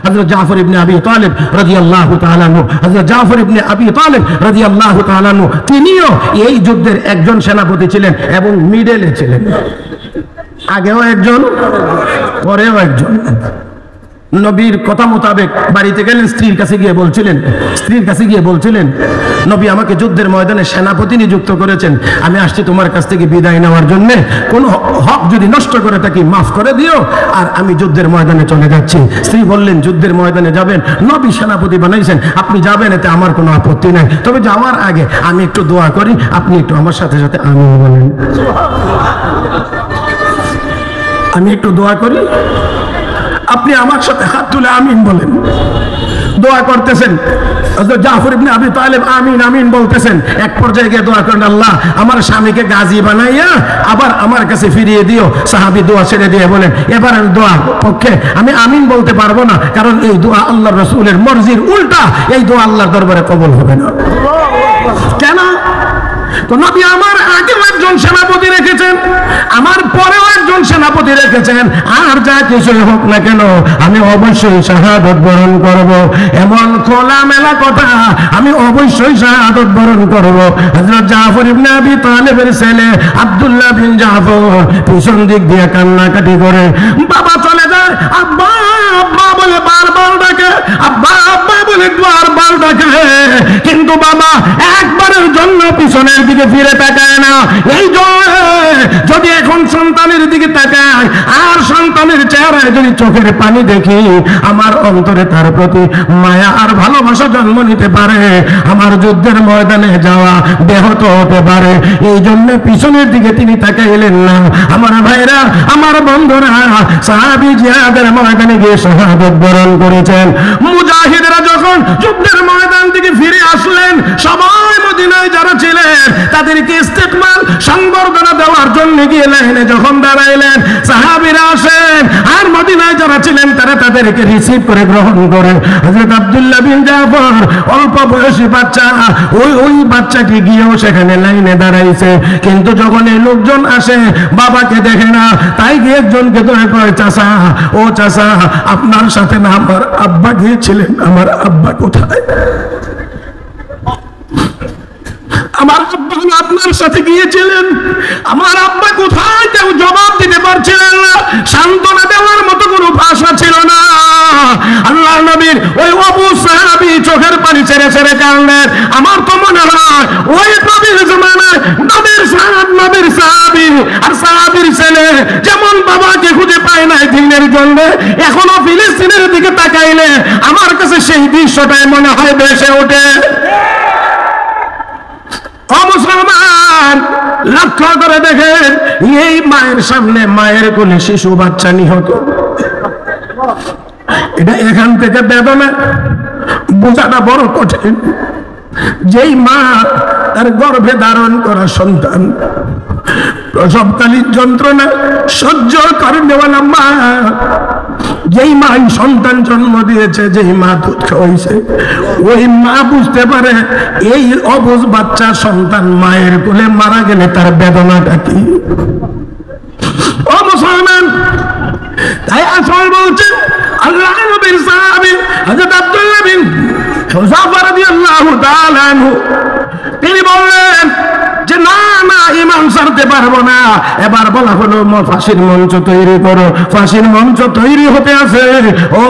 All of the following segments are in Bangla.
হযরত জাফর ইবনে আবি তালিব রাদিয়াল্লাহু তাআলা আনহু, হযরত জাফর ইবনে আবি তালিব রাদিয়াল্লাহু তাআলা আনহু তিনিও এই যুদ্ধের একজন সেনাপতি ছিলেন এবং মিডলে ছিলেন, আগেও একজন পরেও একজন। নবীর কথা মোতাবেক বাড়িতে গেলেন, স্ত্রীর কাছে গিয়ে বলছিলেন নবী আমাকে যুদ্ধের ময়দানে সেনাপতি নিযুক্ত করেছেন, আমি আসছি তোমার কাছ থেকে বিদায় নেওয়ার জন্য, কোনো হক যদি নষ্ট করে থাকি মাফ করে দিও, আর আমি যুদ্ধের ময়দানে চলে যাচ্ছি। স্ত্রী বললেন যুদ্ধের ময়দানে যাবেন, নবী সেনাপতি বানাইছেন, আপনি যাবেন, এতে আমার কোনো আপত্তি নাই, তবে যাওয়ার আগে আমি একটু দোয়া করি, আপনি একটু আমার সাথে সাথে আমিন বলেন। আমি একটু দোয়া করি, আপনি আমার সাথে হাত তুলে আমিন বলেন। দোয়া করতেছেন হযরত জাফর ইবনে আবি তালিব, আমিন আমিন বলতেছেন। এক পর্যায়ে গিয়ে দোয়া করেন, আল্লাহ আমার স্বামীকে গাজী বানাইয়া আবার আমার কাছে ফিরিয়ে দিও। সাহাবী দোয়া ছেড়ে দিয়ে বলেন এবার দোয়া পক্ষে আমি আমিন বলতে পারবো না, কারণ এই দোয়া আল্লাহর রাসূলের মর্জির উল্টা, এই দোয়া আল্লাহর দরবারে কবুল হবে না। কেন? তো নবী আমার আগেও একজন সেনাপতি রেখেছেন, আমার পরেও একজন সেনাপতি রেখেছেন, আর যা কিছুই হোক না কেন আমি অবশ্যই শাহাদাত বরণ করব, এমন খোলামেলা কথা, আমি অবশ্যই শাহাদাত বরণ করব। হযরত জাফর ইবনে আবি তালিবের ছেলে আব্দুল্লাহ বিন জাফর পিছন দিক দিয়ে কান্নাকাটি করে বাবা চলে যায়, আব্বা আব্বা বলে বারবার ডাকে, আব্বা আব্বা বলে বারবার ডাকে, কিন্তু বাবা একবারের জন্য পিছনের দিকে ফিরে তাকায় না। এই যদি এখন সন্তানের দিকে তাকায় আর সন্তানের চেহারায় যদি চোখের পানি দেখি, আমার অন্তরে তার প্রতি মায়া আর ভালোবাসা জন্ম নিতে পারে, আমার যুদ্ধের ময়দানে যাওয়া ব্যাহত হতে পারে। এই জন্য পিছনের দিকে তিনি তাকাইলেন না। আমার ভাইরা, আমার বন্ধুরা, সাহাবী জিহাদের ময়দানে গিয়ে শাহাদাত বরণ করেছেন। মুজাহিদরা যখন যুদ্ধের ময়দান থেকে ফিরে আসলেন, সবাই মদিনায় যারা ছিলেন তাদেরকে ইস্তেকবাল সংবর্ধনা দেওয়ার জন্য গিয়ে লাইনে যখন দাঁড়াইলেন, সাহাবীরা আসেন আর মদিনায় যারা ছিলেন তারা তাদেরকে রিসিভ করে গ্রহণ করে। হযরত আব্দুল্লাহ বিন জাফর অল্প বয়সী বাচ্চা, ওই বাচ্চাটি গিয়েও সেখানে লাইনে দাঁড়াইছে, কিন্তু যখন এই লোকজন আসে বাবাকে দেখে না, তাই গিয়ে একজনকে ধরে কয়, চাচা ও চাচা, আপনার সাথে না আমার আব্বা গিয়েছিলেন, আমার আব্বা কোথায়? আমার আব্বা আপনার সাথে গিয়েছিলেন, আমার আব্বা কোথায়? কেউ জবাব দিতে পারছিলেন না, সান্ত্বনা দেওয়ার মতো কোনো ভাষা ছিল না। আল্লাহ নবীর ওই আবু সাহাবী চোখের পানি ছেড়ে ছেড়ে কাঁদলেন। আমার তো মনে হয় ওই নবীর জমানায় নবীর সাহাবী আর সাহাবীর ছেলে যেমন বাবাকে খুঁজে পায় না দিনের জন্য, এখনো ফিলিস্তিনের দিকে তাকাইলে আমার কাছে সেই দৃশ্যটাই মনে হয় ভেসে ওঠে। মুসলমান, লক্ষ্য করে দেখেন, এই মায়ের সামনে মায়ের কোলে শিশু বাচ্চা নিহত, এটা এখান থেকে বেদনা বোঝাটা বড় কঠিন। যেই মা তার গর্ভে ধারণ করা সন্তান প্রসবকালীন যন্ত্রণা সহ্য করে নেওয়ালা মা, যেই মা সন্তান জন্ম দিয়েছে, যেই মা দুধ খাওয়াইছে, ওই মা বুঝতে পারে এই অবুঝ বাচ্চা সন্তান মায়ের কোলে মারা গেলে তার বেদনাটা কি। ও মুসলমান, তাই আসল বলছেন আল্লাহ নবীর সাহাবী হযরত আব্দুল্লাহ বিন হুযাফা রাদিয়াল্লাহু তাআলা আনহু, তিনি বললেন যে না না, ঈমান ছাড়তে পারবো না। এবার বলা হলো ফাঁসির মঞ্চ তৈরি করো। ফাঁসির মঞ্চ তৈরি হতে আছে। ও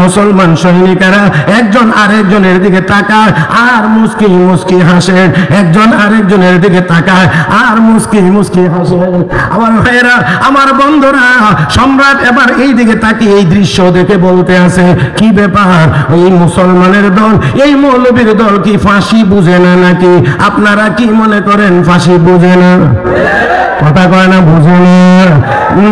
মুসলমান সৈনিকেরা একজন আরেকজনের দিকে তাকায় আর মুস্কি মুস্কি হাসে, একজন আরেকজনের দিকে তাকায় আর মুস্কি মুস্কি হাসে। আমার ভাইয়েরা, আমার বন্ধুরা, সম্রাট এবার এই দিকে তাকিয়ে এই দৃশ্য দেখে বলতে আছে, কি ব্যাপার, এই মুসলমানের দল, এই মৌলবীর দল কি ফাঁসি বুঝে না নাকি? আপনারা কি মনে করেন ফাঁসি বুঝে না? কথা কয় না, বুঝে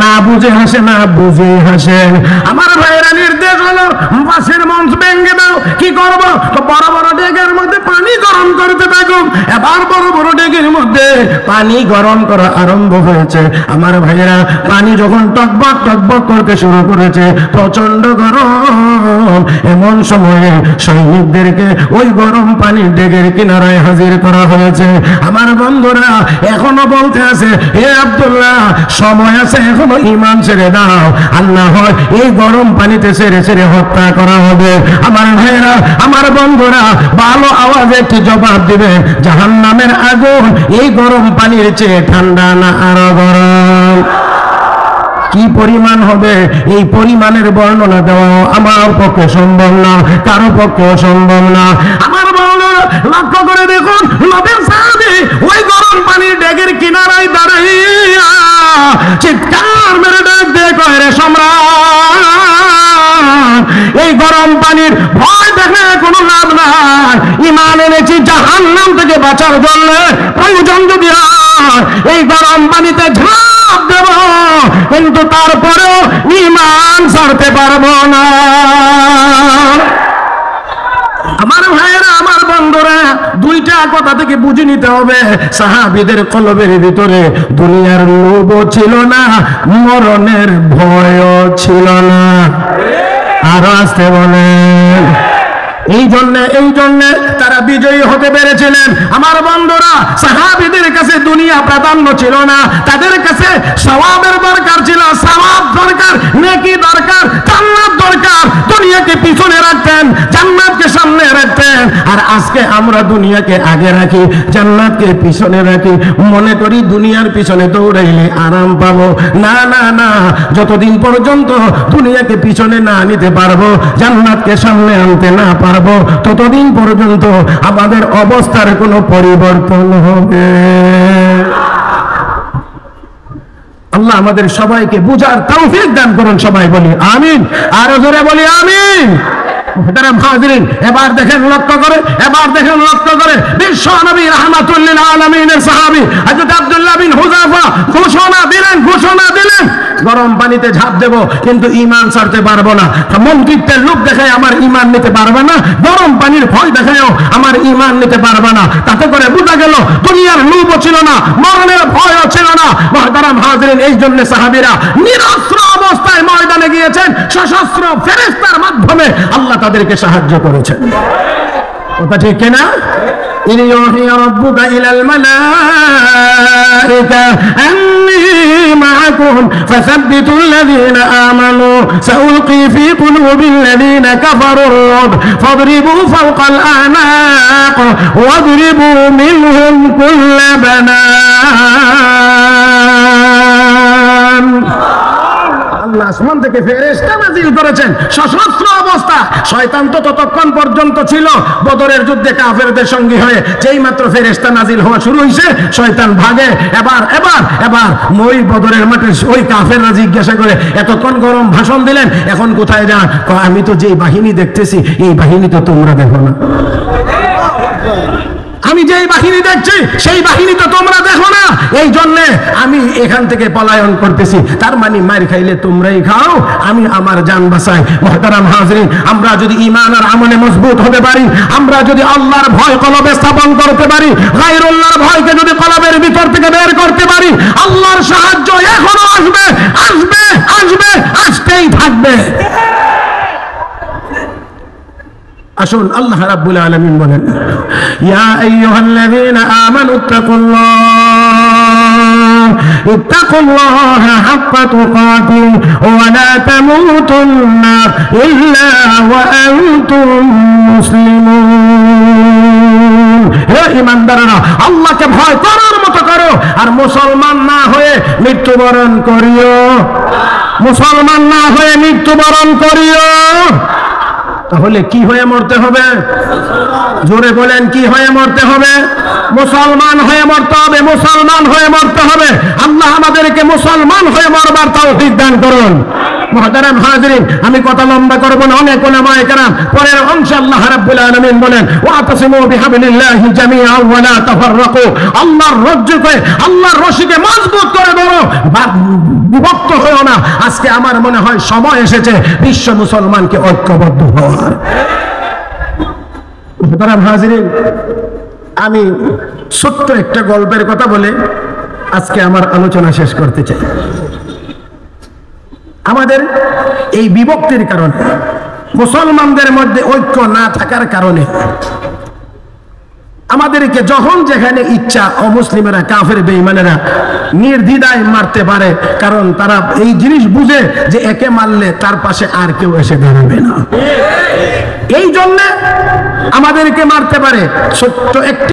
না, বুঝে হাসে না, বুঝে হাসেন। আমার ভাইয়েরা, নির্দেশ হলো ফাঁসির মঞ্চ ভেঙে দাও। কি করবো? বড় বড় ডেগের মধ্যে পানি গরম করে করতে থাকুক। এবার বড় বড় ডেকের মধ্যে পানি গরম করা আরম্ভ হয়েছে। আমার ভাইয়েরা, পানি যখন টকবক টকবক করতে শুরু করেছে, প্রচন্ড গরম, এমন সময়ে সৈনিকদেরকে ওই গরম পানির ডেকের কিনারায় হাজির করা হয়েছে। আমার বন্ধুরা এখনো বলতে আছে, হে আব্দুল্লাহ, সময় আছে, এখনো ঈমান ছেড়ে দাও, আল্লাহ হয় এই গরম পানিতে ছেড়ে ছেড়ে হত্যা করা হবে। আমার ভাইয়েরা, আমার বন্ধুরা, ভালো আওয়াজে একটি জবাব দিবেন, জাহান্নামের আগুন এই গরম পানির চেয়ে ঠান্ডা না আরো গরম? কি পরিমাণ হবে এই পরিমাণের বর্ণনা দেওয়া আমার পক্ষে সম্ভব না, কারো পক্ষে সম্ভব না। আমার বন্ধুরা লক্ষ্য করে দেখুন, নবীর সাহাবী ওই গরম পানির ডেকের কিনারায় দাঁড়াইয়া চিৎকার মেরে ডাক দিয়ে কয়, রে সম্রাট, এই গরম পানির ভয় দেখে কোনো লাভ নাই, ঈমান এনেছি জাহান্নাম থেকে বাঁচার জন্য, প্রয়োজন যদি হয় এই গরম পানিতে ঝাঁপ দেব, কিন্তু তারপরেও ঈমান ছাড়তে পারবো না। আমার ভাইয়েরা, আমার বন্ধুরা, দুইটা কথা থেকে বুঝে নিতে হবে, সাহাবীদের কলবের ভিতরে দুনিয়ার লোভও ছিল না, মরণের ভয়ও ছিল না। আর আসতে বলেন, এই জন্য তারা বিজয়ী হতে পেরেছিলেন। আমার বন্ধুরা, সাহাবীদের কাছে দুনিয়া প্রাধান্য ছিল না, তাদের কাছে সওয়াবের দরকার ছিল, সওয়াব দরকার, নেকি দরকার, জান্নাত দরকার। দুনিয়াকে পিছনে রাখতেন, জান্নাতকে সামনে রাখতেন। আর আজকে আমরা দুনিয়াকে আগে রাখি, জান্নাতকে পিছনে রাখি, মনে করি দুনিয়ার পিছনে দৌড়াইলে আরাম পাবো। না না না, যতদিন পর্যন্ত দুনিয়াকে পিছনে না নিতে পারবো, জান্নাতকে সামনে আনতে না পারবো, ততদিন পর্যন্ত আমাদের অবস্থার কোনো পরিবর্তন হবে। আল্লাহ আমাদের সবাইকে বুঝার তৌফিক দান করুন। সবাই বলি আমিন, আরো জোরে বলি আমিন। এবার দেখেন লক্ষ্য করে বিশ্ব নবী রাহমাতুল লিল আলামিনের সাহাবী হযরত আব্দুল্লাহ বিন হুযাফা ঘোষণা দিলেন, গরম পানিতে ঝাঁপ দেব, কিন্তু ঈমান ছাড়তে পারবো না। মন্ত্রিত্বের লোক দেখায় আমার ঈমান নিতে পারবে না, গরম পানির ভয় দেখায়ও আমার ঈমান নিতে পারবে না। তাতে করে বোঝা গেল দুনিয়ার লোভও ছিল না, মরণের ভয়ও ছিল না। মুহতারাম হাজিরিন, এই জন্য সাহাবীরা নিরস্ত্র অবস্থায় ময়দানে গিয়েছেন, সশস্ত্র ফেরেশতার মাধ্যমে আল্লাহ তাদেরকে সাহায্য করেছেন। কথা ঠিক কিনা? إذ يوحي ربك إلى الملائكة أني معكم فثبتوا الذين آمنوا سألقي في قلوب الذين كفروا الرعب فاضربوا فوق الأعناق واضربوا منهم كل بنان। আল্লাহ আসমান থেকে ফেরেশতা নাযিল করেছেন সশস্ত্র অবস্থা। শয়তান তো ততক্ষণ পর্যন্ত ছিল বদরের যুদ্ধে কাফেরদের সঙ্গী হয়ে, যেই মাত্র ফেরেশতা নাযিল হওয়া শুরু হয়েছে শয়তান ভাগে। এবার ওই বদরের মাঠে ওই কাফেররা জিজ্ঞাসা করে, এতক্ষণ গরম ভাষণ দিলেন, এখন কোথায় যান? আমি তো যেই বাহিনী দেখতেছি এই বাহিনী তো তোমরা দেখো না, আমি যেই বাহিনী দেখছি সেই বাহিনী তো তোমরা দেখো না, এই জন্য আমি এখান থেকে পলায়ন করতেছি। তার মানে মার খাইলে তোমরাই খাও, আমি আমার জান বাঁচাই। মুহতারাম হাজিরিন, আমরা যদি ঈমান আর আমলে মজবুত হতে পারি, আমরা যদি আল্লাহর ভয় কলবে স্থাপন করতে পারি, গায়রুল্লাহর ভয়কে যদি কলবের ভিতর থেকে বের করতে পারি, আল্লাহর সাহায্য এখনো আসতেই থাকবে। আসুন আল্লাহ রাব্বুল আলামিন বলেন, ইয়া আইয়ুহাল্লাযীনা আমানু ইত্তাকুল্লাহা হাক্কা তুকাতিহি ওয়া লা তামুতুন্না ইল্লা ওয়া আনতুম মুসলিমুন। হে ঈমানদাররা, আল্লাহকে ভয় করার মতো করো, আর মুসলমান না হয়ে মৃত্যুবরণ করিও। তাহলে কি হয়ে মরতে হবে? জোরে বলেন, কি হয়ে মরতে হবে? মুসলমান হয়ে মরতে হবে। আল্লাহ আমাদেরকে মুসলমান হয়ে মরবার তৌফিক দান করুন। মুহতারাম হাজিরিন, আমি কথা লম্বা করব না, অনেক উলামায়ে কেরাম পরের অংশে আল্লাহ রাব্বুল আলামিন বলেন, ওয়াতাসিমু বিহাবলিল্লাহি জামিআন ওয়া লা তাফাররাকু। আল্লাহর রজ্জুকে, আল্লাহর রশিকে মজবুত করে ধরো, বিভক্ত হও না। আজকে আমার মনে হয় সময় এসেছে বিশ্ব মুসলমানকে ঐক্যবদ্ধ হওয়ার। মুহতারাম হাজিরিন, আমি ছোট্ট একটা গল্পের কথা বলে আজকে আমার আলোচনা শেষ করতে চাই। আমাদের এই বিভক্তির কারণে, মুসলমানদের মধ্যে ঐক্য না থাকার কারণে আমাদেরকে যখন যেখানে ইচ্ছা অমুসলিমেরা, কাফের বেঈমানেরা নির্দ্বিধায় মারতে পারে, কারণ তারা এই জিনিস বুঝে যে একে মারলে তার পাশে আর কেউ এসে দাঁড়াবে না। এই জন্য আমাদেরকে মারতে পারে। ছোট্ট একটি